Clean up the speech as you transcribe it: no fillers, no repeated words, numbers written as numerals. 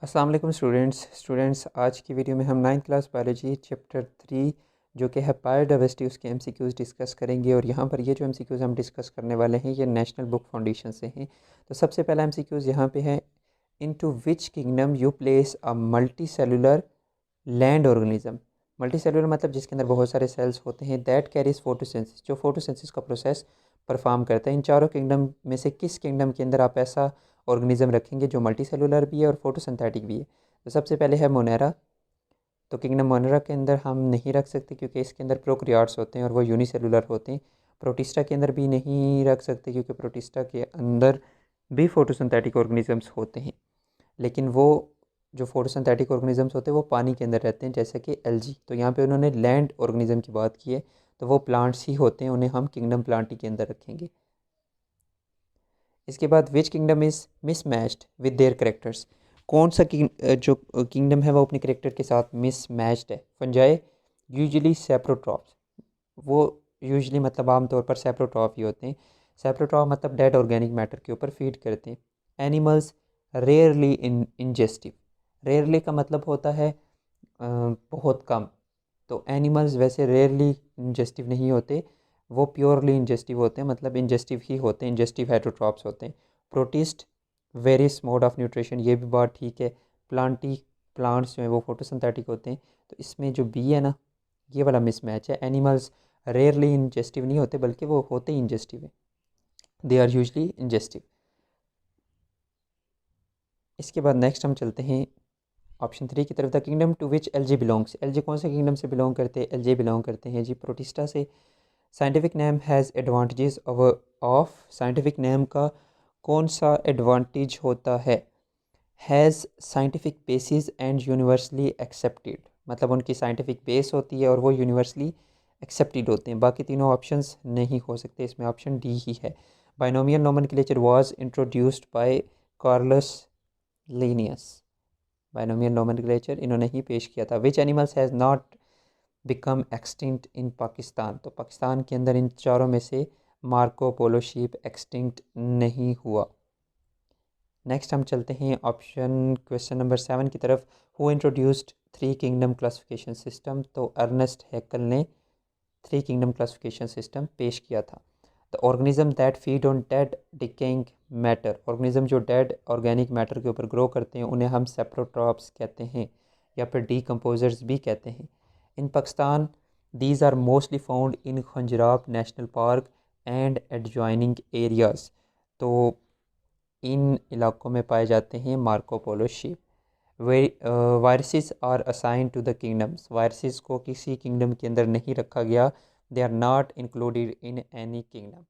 अस्सलाम वालेकुम स्टूडेंट्स आज की वीडियो में हम 9th क्लास बायोलॉजी चैप्टर 3 जो कि है बायोडाइवर्सिटी उसके एमसीक्यूज़ डिस्कस करेंगे। और यहाँ पर ये जो एमसीक्यूज़ हम डिस्कस करने वाले हैं ये नेशनल बुक फाउंडेशन से हैं। तो सबसे पहला एमसीक्यूज़ यहाँ पे है, into which kingdom you place a multi cellular land organism. Multi cellular मतलब जिसके अंदर बहुत सारे सेल्स होते हैं, दैट कैरीज फोटोसिंथेसिस, जो फोटोसिंथेसिस का प्रोसेस परफॉर्म करता है। इन चारों किंगडम में से किस किंगडम के अंदर आप ऐसा ऑर्गेनिज्म रखेंगे जो मल्टी सेलुलर भी है और फोटोसिंथेटिक भी है। तो सबसे पहले है मोनेरा। तो किंगडम मोनेरा के अंदर हम नहीं रख सकते क्योंकि इसके अंदर प्रोकैरियोट्स होते हैं और वो यूनिसेलुलर होते हैं। प्रोटिस्टा के अंदर भी नहीं रख सकते क्योंकि प्रोटिस्टा के अंदर भी फोटोसिंथेटिक ऑर्गेनिजम्स होते हैं, लेकिन वो जो फोटोसिंथेटिक ऑर्गेनिजम्स होते हैं वो पानी के अंदर रहते हैं, जैसे कि एल्जी। तो यहाँ पे उन्होंने लैंड ऑर्गेनिज्म की बात की है, तो वो प्लांट्स ही होते हैं, उन्हें हम किंगडम प्लांट ही के अंदर रखेंगे। इसके बाद which kingdom is mismatched with their characters. कौन सा जो किंगडम है वो अपने करेक्टर के साथ मिसमैच्ड है। फंजाई यूजुअली सेप्रोट्रॉप्स, वो यूजुअली मतलब आमतौर पर सेप्रोट्रॉप ही होते हैं। सेप्रोट्रॉप मतलब डेड ऑर्गेनिक मैटर के ऊपर फीड करते हैं। एनिमल्स रेयरली इंजेस्टिव, रेयरली का मतलब होता है बहुत कम। तो एनिमल्स वैसे रेयरली इंजेस्टिव नहीं होते, वो प्योरली इंजेस्टिव होते हैं, मतलब इंजेस्टिव ही होते हैं, इंजेस्टिव हेटरोट्रॉप्स होते हैं। Protist various mode of nutrition, ये भी बात ठीक है। प्लांट्स जो हैं वो फोटोसिंथेटिक होते हैं। तो इसमें जो बी है ना, ये वाला मिसमैच है। एनिमल्स रेयरली इंजेस्टिव नहीं होते बल्कि वो होते ही इंजेस्टिव है, दे आर यूजली इंजेस्टिव। इसके बाद नेक्स्ट हम चलते हैं ऑप्शन 3 की तरफ। The kingdom to which LG belongs, LG कौन से किंगडम से बिलोंग करते हैं। एलजी बिलोंग करते हैं जी प्रोटिस्टा से। Scientific name has advantages of, scientific name का कौन सा एडवांटेज होता है। Has scientific basis and universally accepted, मतलब उनकी साइंटिफिक बेस होती है और वो यूनिवर्सली एक्सेप्टेड होते हैं। बाकी तीनों ऑप्शंस नहीं हो सकते, इसमें ऑप्शन डी ही है। Binomial nomenclature was introduced by Carolus Linnaeus, binomial nomenclature इन्होंने ही पेश किया था। Which animals has not become extinct in Pakistan, तो पाकिस्तान के अंदर इन चारों में से मार्को पोलो शीप एक्सटिंक्ट नहीं हुआ। नेक्स्ट हम चलते हैं क्वेश्चन नंबर 7 की तरफ। Who introduced 3 kingdom classification system, तो अर्नेस्ट हैकल ने 3 किंगडम क्लासिफिकेशन सिस्टम पेश किया था। The organism that feed on dead decaying matter, organism जो डेड ऑर्गेनिक मैटर के ऊपर ग्रो करते हैं उन्हें हम सेप्रोट्रॉप्स कहते हैं या फिर डीकम्पोजर्स भी कहते हैं। In Pakistan these are mostly found in Khunjerab national park and adjoining areas, तो इन इलाकों में पाए जाते हैं Marco Polo sheep. Viruses are assigned to the kingdoms, viruses को किसी किंगडम के अंदर नहीं रखा गया। They are not included in any kingdom.